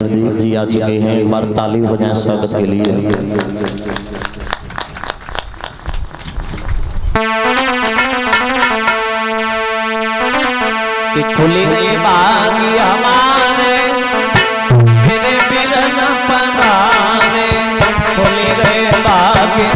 प्रदीप जी आ चुके हैं, एक बार ताली हो जाए स्वागत के लिए। कि खुली गई बागी हमारे मेरे बिरन पनारे, खुली गई बागी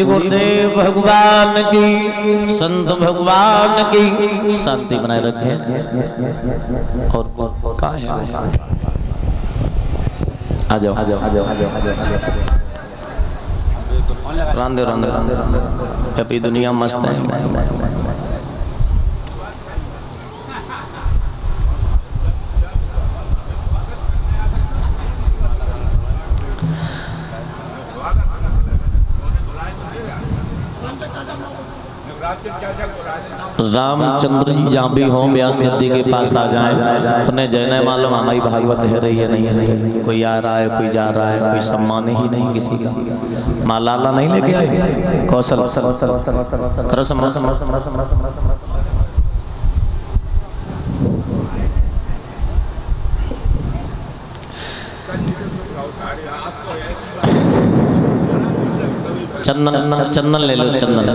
गुरुदेव भगवान की, संत भगवान की शांति बनाए रखे। और कहाँ है? आ जाओ आ जाओ आ जाओ आ जाओ आ जाओ। रांधे रांधे अभी दुनिया मस्त है। रामचंद्र जी जहाँ भी हों व्यास गद्दी के पास आ जाएं, उन्हें जय मालूम हमारी भागवत है रही है नहीं है। कोई आ रहा है, कोई जा रहा है, कोई सम्मान ही नहीं किसी का। माँ लाला नहीं लेके आए कौशल करो सम्मान। चंदन चंदन ले लो, चंदन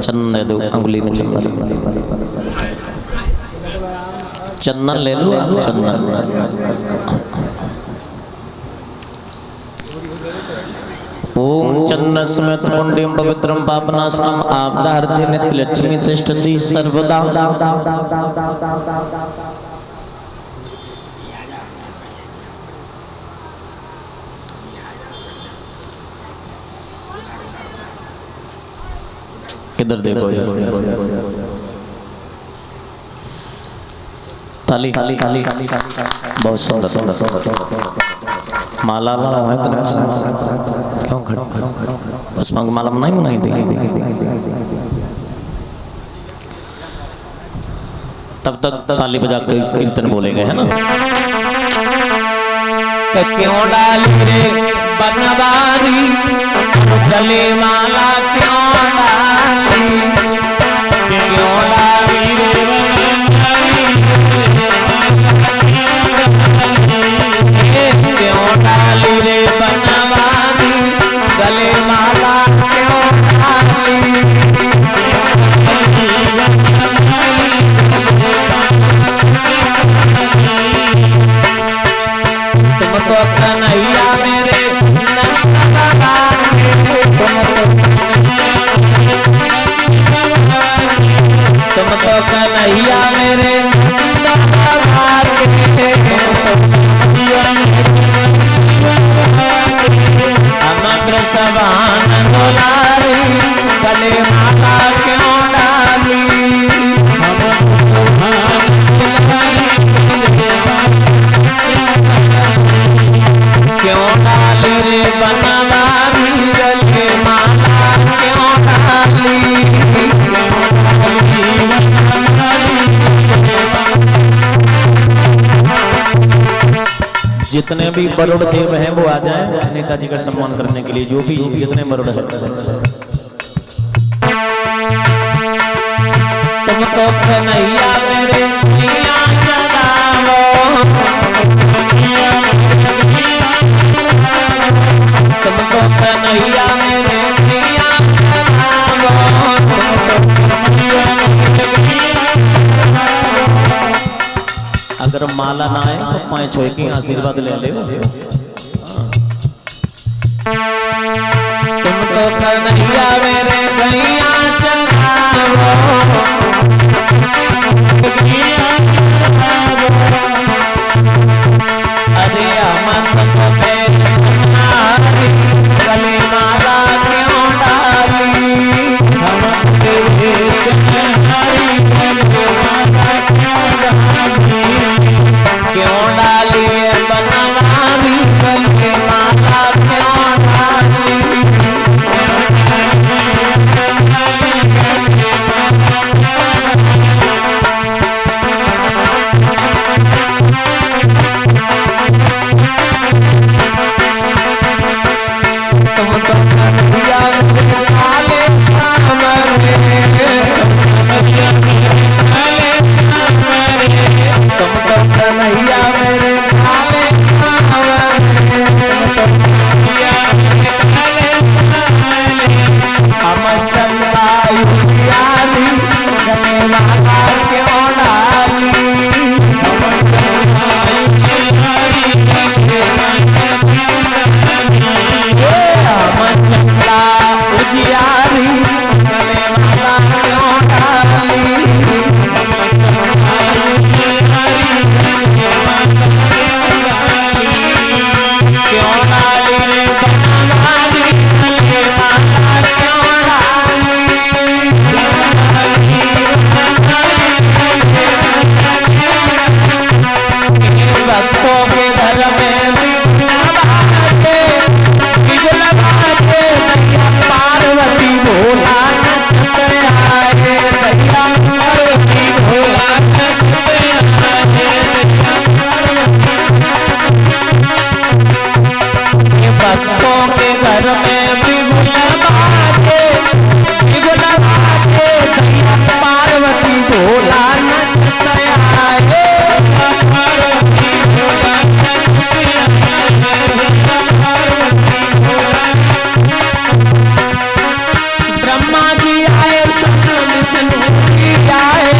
चंदन दे दो, अंगुली में चंदन चंदन ले लो आप, चंदन। ओम चंदन स्मृत पुण्यम पवित्रम पापनाशनम आपदाहर्ते नित्य लक्ष्मी तिष्ठति सर्वदा। इधर देखो, ताली ताली ताली ताली बहुत सुंदर। माला लाला है तो क्यों खड़े? बस मंग माला नहीं मनाई थी। तब तक ताली बजा के कीर्तन बोलेंगे, है ना? तो क्यों डाली रे बनवारी गले माला, क्यों डाली, क्यों डाली रे क्यों डाली रे बनवारी गले माला, क्यों डाली। तुम तो कन्हैया मेरे नंद बाबा, तुम तो मान दुलारी गले माला क्यों डाली क्यों डाली रे बनवारी गले माला क्यों डाली जितने भी वरुण देव हैं वो आ जाएं नेताजी का सम्मान करने के लिए, जो भी जितने वरुण हैं। तुम तो कन्हैया मेरे कन्हैया जगावो तुम तो कन्हैया मेरे कन्हैया जगावो। अगर माला ना आए तो 5 छुए की आशीर्वाद ले ले। तुम तो कन्हैया मेरे कन्हैया जगावो अरे अमन तुम्हारी गले माला क्यों डाली क्यों डाली बनवारी गले माला क्यों डाली तुम तो कन्हैया मेरे काले सामरे तुम तो कन्हैया मेरे काले सामरे हम चंदा युजियाली गले माला क्यों डाली हम चंदा उजियारी गले माला क्यों डाली क्यों डाली रे बनवारी गले माला क्यों डाली भक्तों के घर में पार्वती भोला नचत आए भैया पार्वती भोला नचत आए भक्तों के घर में बिगुल बाजे भैया पार्वती भोला नचत आए ब्रह्मा जी आए विष्णु जी आए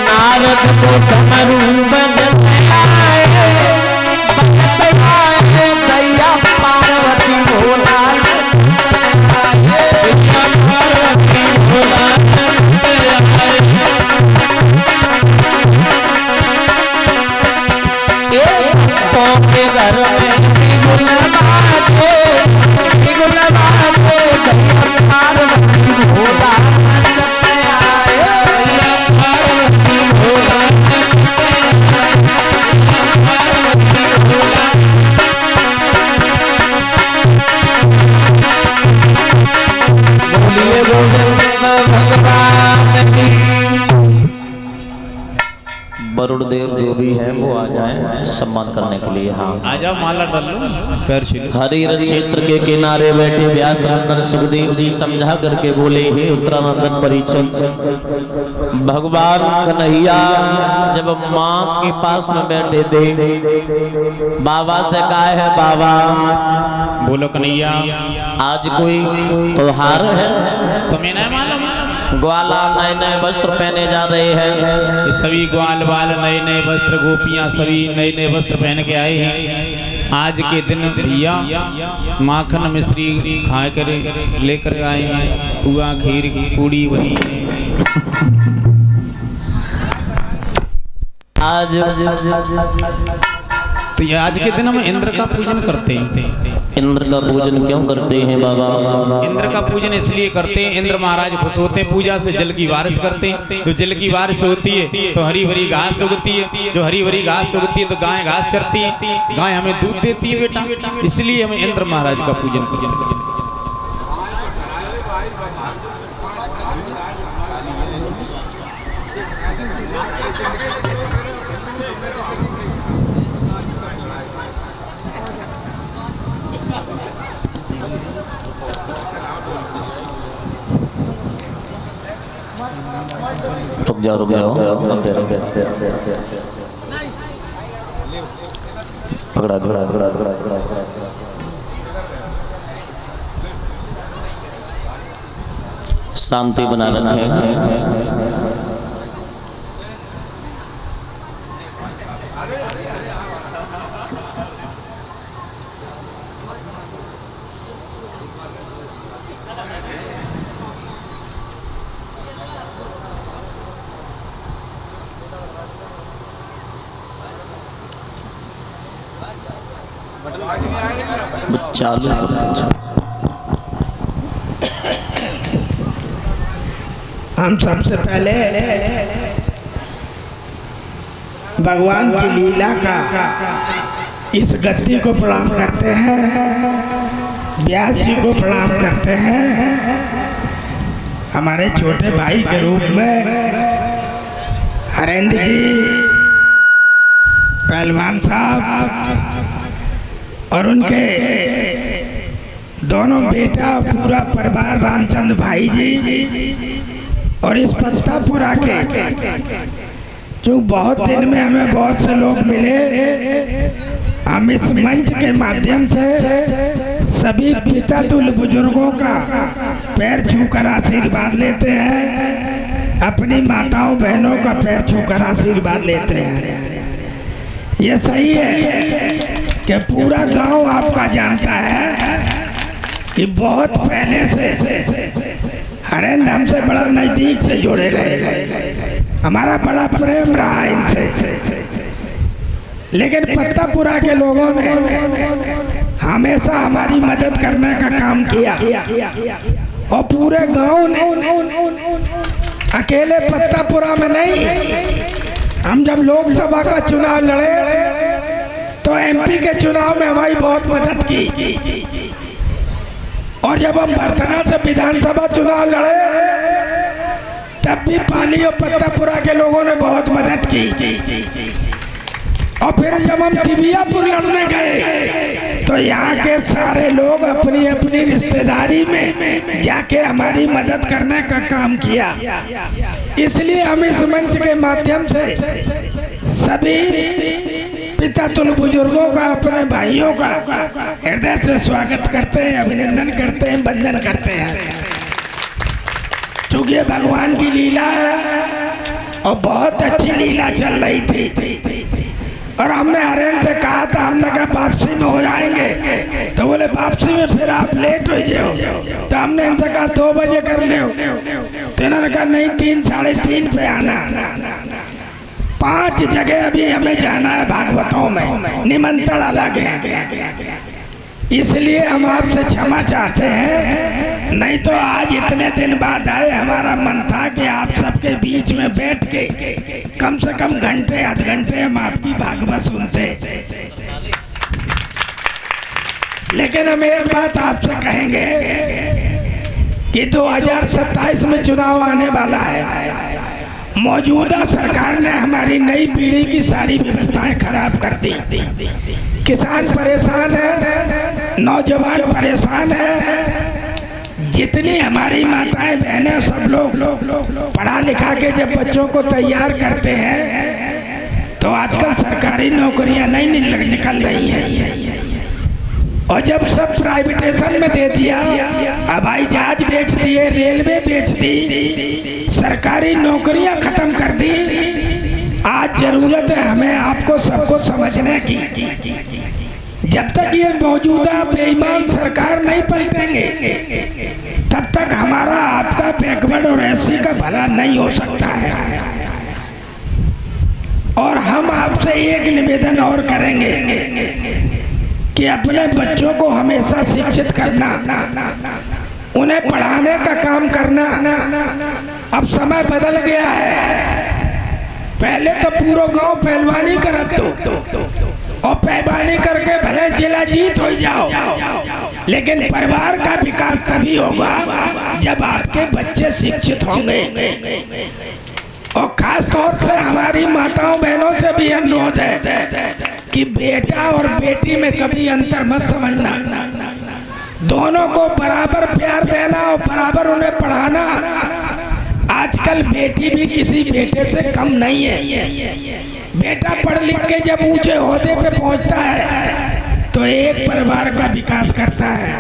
नारद को डमरू बजते आए दैया पार्वती भोला के घर में बिगुल बाजे दैया पार्वती भोला नचत आए पार्वती भोला बोलिए गोविंद भगवान की। वरुण देव जो भी हैं वो आ जाएं सम्मान करने के लिए। हाँ आ जाओ, माला डाल लो, पैर छू लो। हरिहर क्षेत्र के किनारे बैठे व्यास नंदन सुखदेव जी समझा करके बोले, हे उत्तरानंदन परीक्षित, भगवान कन्हैया जब माँ के पास में बैठे थे बाबा से कहा है, बाबा बोलो कन्हैया आज कोई त्योहार है, तुम्हें नहीं मालूम? ग्वाला नए नए वस्त्र पहने जा रहे हैं। ये सभी ग्वाल बाल नए नए वस्त्र, गोपियां सभी नए नए वस्त्र पहन के आए हैं। आज के दिन भैया माखन मिश्री खा कर लेकर आए हैं, हुआ खीर की पूड़ी बनी है। आज तो तो ये आज के दिन हम इंद्र का पूजन करते हैं। इंद्र का पूजन क्यों करते हैं बाबा? इंद्र का पूजन इसलिए करते हैं, इंद्र महाराज खुश होते हैं, पूजा से जल की बारिश करते हैं। जो जल की बारिश होती है तो हरी भरी घास उगती है, जो हरी भरी घास उगती है तो गाय घास चरती है, गाय हमें दूध देती है बेटा, इसलिए हम इंद्र महाराज का पूजन करते हैं। रुक जाओ पकड़ा दो। शांति बना रखें। चालू हम सबसे पहले भगवान की लीला का इस गद्दी को प्रणाम करते हैं, व्यास जी को प्रणाम करते हैं, हमारे छोटे भाई के रूप में हरेंद्र जी, पहलवान साहब और उनके दोनों बेटा पूरा परिवार, रामचंद्र भाई जी और इस पत्तापुरा के जो बहुत दिन में हमें बहुत से लोग मिले, हम इस मंच के माध्यम से सभी पिता तुल्य बुजुर्गों का पैर छूकर आशीर्वाद लेते हैं, अपनी माताओं बहनों का पैर छूकर आशीर्वाद लेते हैं। ये सही है कि पूरा गांव आपका जानता है कि बहुत पहले से हरेंद्र हमसे बड़ा नजदीक से जुड़े रहे, हमारा बड़ा प्रेम रहा इनसे, लेकिन पत्तापुरा के लोगों ने हमेशा हमारी मदद करने का काम किया और पूरे गांव ने, अकेले पत्तापुरा में नहीं। हम जब लोकसभा का चुनाव लड़े तो एमपी के चुनाव में हमारी बहुत मदद की, और जब हम बरथना से विधानसभा चुनाव लड़े तब भी पाली और पत्तापुरा के लोगों ने बहुत मदद की, और फिर जब हम तिबियापुर लड़ने गए तो यहाँ के सारे लोग अपनी अपनी रिश्तेदारी में जाके हमारी मदद करने का काम किया। इसलिए हम इस मंच के माध्यम से सभी पिता तुल्य बुजुर्गों का, अपने भाइयों का हृदय से स्वागत करते हैं, अभिनंदन करते हैं, वंदन करते हैं। चूंकि ये भगवान की लीला है और बहुत अच्छी लीला चल रही थी, और हमने हरेंद्र से कहा था, हमने कहा वापसी में हो जाएंगे, तो बोले वापसी में फिर आप लेट हो जाओ, तो हमने इनसे कहा 2 बजे कर ले, तो इन्होंने कहा नहीं 3 साढ़े 3 पे आना। 5 जगह अभी हमें जाना है भागवतों में, निमंत्रण अलग है, इसलिए हम आपसे क्षमा चाहते हैं। नहीं तो आज इतने दिन बाद आए, हमारा मन था कि आप सबके बीच में बैठ के कम से कम घंटे आध घंटे हम आपकी भागवत सुनते, लेकिन हम एक बात आपसे कहेंगे कि 2027 में चुनाव आने वाला है। मौजूदा सरकार ने हमारी नई पीढ़ी की सारी व्यवस्थाएं खराब कर दी, किसान परेशान है, नौजवान परेशान है, जितनी हमारी माताएं बहनें सब लोग पढ़ा लिखा के जब बच्चों को तैयार करते हैं तो आजकल सरकारी नौकरियां नहीं निकल रही हैं, और जब सब प्राइवेटेशन में दे दिया, हवाई जहाज बेच दिए, रेलवे बेच दी, सरकारी नौकरियां खत्म कर दी। आज जरूरत है हमें आपको सबको समझने की, जब तक ये मौजूदा बेईमान सरकार नहीं पलटेंगे तब तक हमारा आपका बैकवर्ड और एससी का भला नहीं हो सकता है। और हम आपसे एक निवेदन और करेंगे कि अपने बच्चों को हमेशा शिक्षित करना, उन्हें पढ़ाने का काम करना। अब समय बदल गया है, पहले तो पूरा गांव पहलवानी करत तो, और पहलवानी करके भले जिला जीत हो जाओ, लेकिन परिवार का विकास तभी होगा जब आपके बच्चे शिक्षित होंगे। और खास तौर से हमारी माताओं बहनों से भी अनुरोध है कि बेटा और बेटी में कभी अंतर मत समझना, दोनों को बराबर प्यार देना और बराबर उन्हें पढ़ाना। आजकल बेटी भी किसी बेटे से कम नहीं है। बेटा पढ़ लिख के जब ऊंचे ओहदे पे पहुंचता है तो एक परिवार का विकास करता है,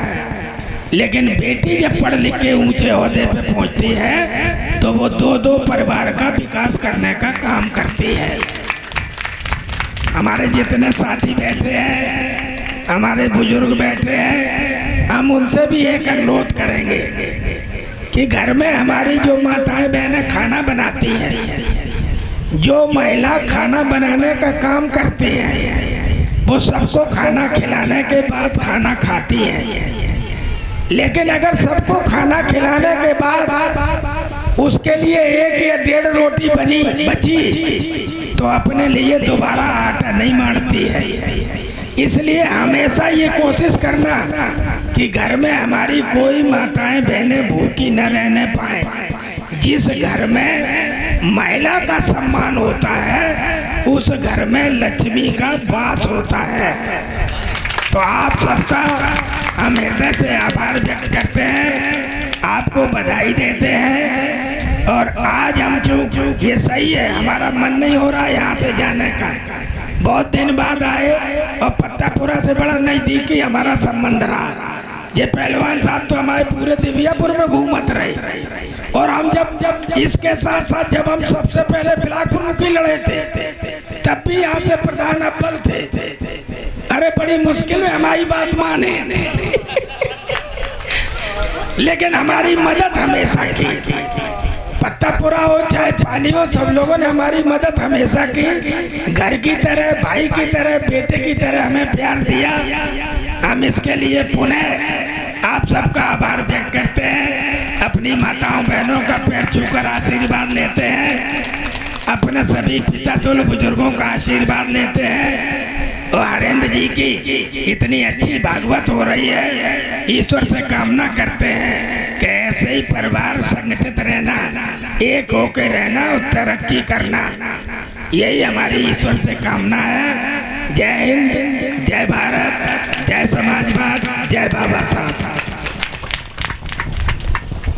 लेकिन बेटी जब पढ़ लिख के ऊंचे ओहदे पे पहुंचती है तो वो दो परिवार का विकास करने का काम करती है। हमारे जितने साथी बैठे हैं, हमारे बुजुर्ग बैठे हैं, हम उनसे भी एक अनुरोध करेंगे कि घर में हमारी जो माताएं बहनें खाना बनाती हैं, जो महिला खाना बनाने का काम करती हैं, वो सबको खाना खिलाने के बाद खाना खाती हैं। लेकिन अगर सबको खाना खिलाने के बाद उसके लिए 1 या 1.5 रोटी बची तो अपने लिए दोबारा आटा नहीं मारती है। इसलिए हमेशा ये कोशिश करना कि घर में हमारी कोई माताएं बहनें भूखी न रहने पाए। जिस घर में महिला का सम्मान होता है उस घर में लक्ष्मी का वास होता है। तो आप सबका हम हृदय से आभार व्यक्त करते हैं, आपको बधाई देते हैं। और आज हम चूक ये सही है, हमारा मन नहीं हो रहा यहाँ से जाने का, बहुत दिन बाद आए और पत्तापुरा से बड़ा नजदीकी हमारा संबंध रहा। ये पहलवान साहब तो हमारे पूरे दिव्यापुर में घूमत रहे, और हम जब इसके साथ साथ जब हम सबसे पहले बिलासपुर मुखी लड़े थे तब भी यहाँ से प्रधान अव्वल थे। अरे बड़ी मुश्किल में हमारी बात माने लेकिन हमारी मदद हमेशा की, पत्तापुरा हो चाहे पाली हो, सब लोगों ने हमारी मदद हमेशा की। घर की तरह, भाई की तरह, बेटे की तरह हमें प्यार दिया। हम इसके लिए पुनः आप सबका आभार व्यक्त करते हैं, अपनी माताओं बहनों का पैर छूकर आशीर्वाद लेते हैं, अपने सभी पिता तुल्य बुजुर्गों का आशीर्वाद लेते हैं। और हरेंद्र जी की इतनी अच्छी भागवत हो रही है, ईश्वर से कामना करते हैं कि ऐसे ही परिवार संगठित रहना, एक होकर रहना और तरक्की करना, यही हमारी ईश्वर से कामना है। जय हिंद, जय भारत, जय समाजवाद, जय बाबा साहब।